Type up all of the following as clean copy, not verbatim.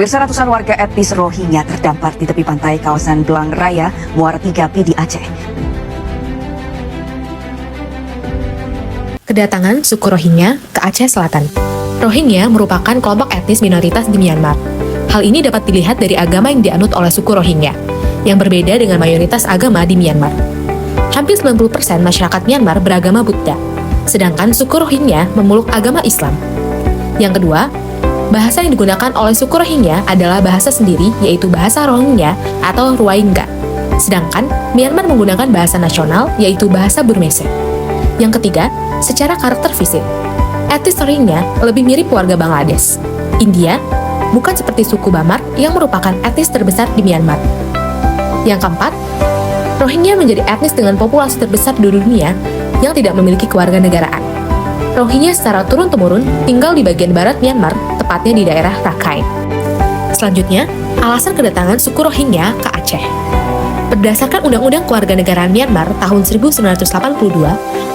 Pemirsa, ratusan warga etnis Rohingya terdampar di tepi pantai kawasan Belang Raya, Muara 3P di Aceh. Kedatangan suku Rohingya ke Aceh Selatan. Rohingya merupakan kelompok etnis minoritas di Myanmar. Hal ini dapat dilihat dari agama yang dianut oleh suku Rohingya, yang berbeda dengan mayoritas agama di Myanmar. Hampir 90% masyarakat Myanmar beragama Buddha, sedangkan suku Rohingya memeluk agama Islam. Yang kedua, bahasa yang digunakan oleh suku Rohingya adalah bahasa sendiri, yaitu bahasa Rohingya atau Rohingya. Sedangkan Myanmar menggunakan bahasa nasional, yaitu bahasa Burmese. Yang ketiga, secara karakter fisik, etnis Rohingya lebih mirip warga Bangladesh, India, bukan seperti suku Bamar yang merupakan etnis terbesar di Myanmar. Yang keempat, Rohingya menjadi etnis dengan populasi terbesar di dunia yang tidak memiliki kewarganegaraan. Rohingya secara turun-temurun tinggal di bagian barat Myanmar, tepatnya di daerah Rakhine. Selanjutnya, alasan kedatangan suku Rohingya ke Aceh. Berdasarkan Undang-Undang Kewarganegaraan Myanmar tahun 1982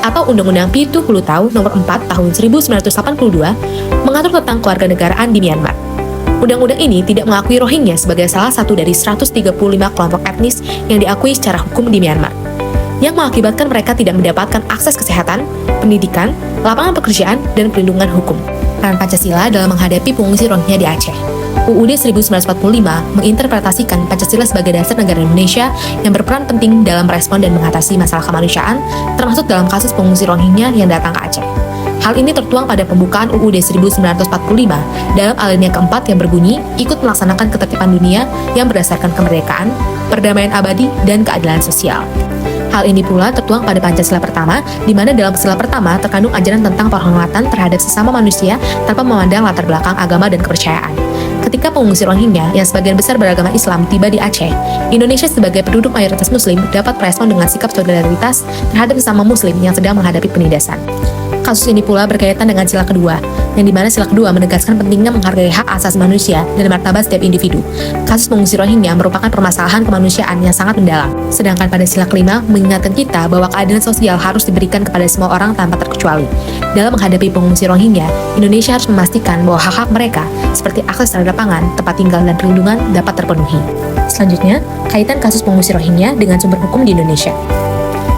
atau Undang-Undang Pitu Hulu Tau Nomor 4 tahun 1982 mengatur tentang kewarganegaraan di Myanmar. Undang-undang ini tidak mengakui Rohingya sebagai salah satu dari 135 kelompok etnis yang diakui secara hukum di Myanmar, yang mengakibatkan mereka tidak mendapatkan akses kesehatan, pendidikan, lapangan pekerjaan, dan perlindungan hukum. Peran Pancasila dalam menghadapi pengungsi Rohingya di Aceh. UUD 1945 menginterpretasikan Pancasila sebagai dasar negara Indonesia yang berperan penting dalam merespon dan mengatasi masalah kemanusiaan, termasuk dalam kasus pengungsi Rohingya yang datang ke Aceh. Hal ini tertuang pada pembukaan UUD 1945 dalam alinea keempat yang berbunyi ikut melaksanakan ketertiban dunia yang berdasarkan kemerdekaan, perdamaian abadi, dan keadilan sosial. Hal ini pula tertuang pada Pancasila pertama, di mana dalam Pancasila pertama terkandung ajaran tentang penghormatan terhadap sesama manusia tanpa memandang latar belakang agama dan kepercayaan. Ketika pengungsi Rohingya yang sebagian besar beragama Islam tiba di Aceh, Indonesia sebagai penduduk mayoritas Muslim dapat merespon dengan sikap solidaritas terhadap sesama Muslim yang sedang menghadapi penindasan. Kasus ini pula berkaitan dengan sila kedua, yang dimana sila kedua menegaskan pentingnya menghargai hak asasi manusia dan martabat setiap individu. Kasus pengungsi Rohingya merupakan permasalahan kemanusiaan yang sangat mendalam. Sedangkan pada sila kelima mengingatkan kita bahwa keadilan sosial harus diberikan kepada semua orang tanpa terkecuali. Dalam menghadapi pengungsi Rohingya, Indonesia harus memastikan bahwa hak-hak mereka seperti akses terhadap pangan, tempat tinggal, dan perlindungan dapat terpenuhi. Selanjutnya, kaitan kasus pengungsi Rohingya dengan sumber hukum di Indonesia.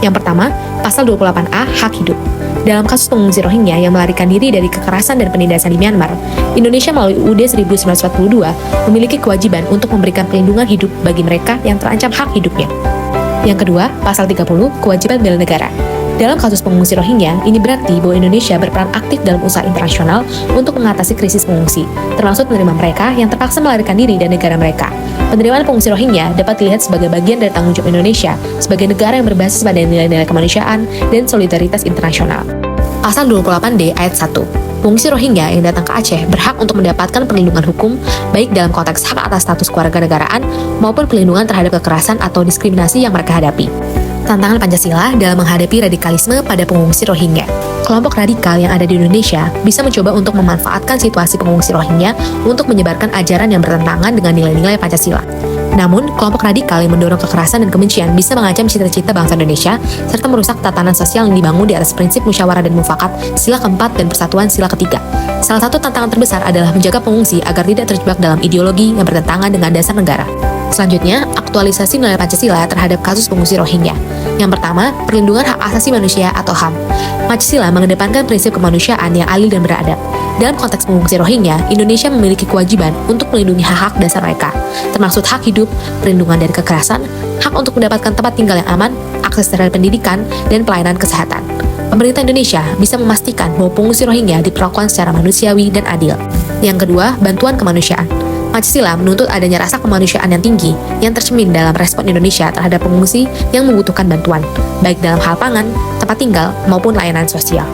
Yang pertama, Pasal 28A Hak Hidup. Dalam kasus pengungsi Rohingya yang melarikan diri dari kekerasan dan penindasan di Myanmar, Indonesia melalui UUD 1942 memiliki kewajiban untuk memberikan perlindungan hidup bagi mereka yang terancam hak hidupnya. Yang kedua, Pasal 30 Kewajiban Bela Negara. Dalam kasus pengungsi Rohingya, ini berarti bahwa Indonesia berperan aktif dalam usaha internasional untuk mengatasi krisis pengungsi, termasuk menerima mereka yang terpaksa melarikan diri dari negara mereka. Penerimaan pengungsi Rohingya dapat dilihat sebagai bagian dari tanggung jawab Indonesia sebagai negara yang berbasis pada nilai-nilai kemanusiaan dan solidaritas internasional. Pasal 28D Ayat 1. Pengungsi Rohingya yang datang ke Aceh berhak untuk mendapatkan perlindungan hukum, baik dalam konteks hak atas status kewarganegaraan maupun perlindungan terhadap kekerasan atau diskriminasi yang mereka hadapi. Tantangan Pancasila dalam menghadapi radikalisme pada pengungsi Rohingya. Kelompok radikal yang ada di Indonesia bisa mencoba untuk memanfaatkan situasi pengungsi Rohingya untuk menyebarkan ajaran yang bertentangan dengan nilai-nilai Pancasila. Namun, kelompok radikal yang mendorong kekerasan dan kebencian bisa mengancam cita-cita bangsa Indonesia serta merusak tatanan sosial yang dibangun di atas prinsip musyawarah dan mufakat, sila keempat dan persatuan sila ketiga. Salah satu tantangan terbesar adalah menjaga pengungsi agar tidak terjebak dalam ideologi yang bertentangan dengan dasar negara. Selanjutnya, aktualisasi nilai Pancasila terhadap kasus pengungsi Rohingya. Yang pertama, perlindungan hak asasi manusia atau HAM. Pancasila mengedepankan prinsip kemanusiaan yang adil dan beradab. Dalam konteks pengungsi Rohingya, Indonesia memiliki kewajiban untuk melindungi hak-hak dasar mereka, termasuk hak hidup, perlindungan dari kekerasan, hak untuk mendapatkan tempat tinggal yang aman, akses terhadap pendidikan, dan pelayanan kesehatan. Pemerintah Indonesia bisa memastikan bahwa pengungsi Rohingya diperlakukan secara manusiawi dan adil. Yang kedua, bantuan kemanusiaan. Pancasila menuntut adanya rasa kemanusiaan yang tinggi yang tercermin dalam respon Indonesia terhadap pengungsi yang membutuhkan bantuan, baik dalam hal pangan, tempat tinggal, maupun layanan sosial.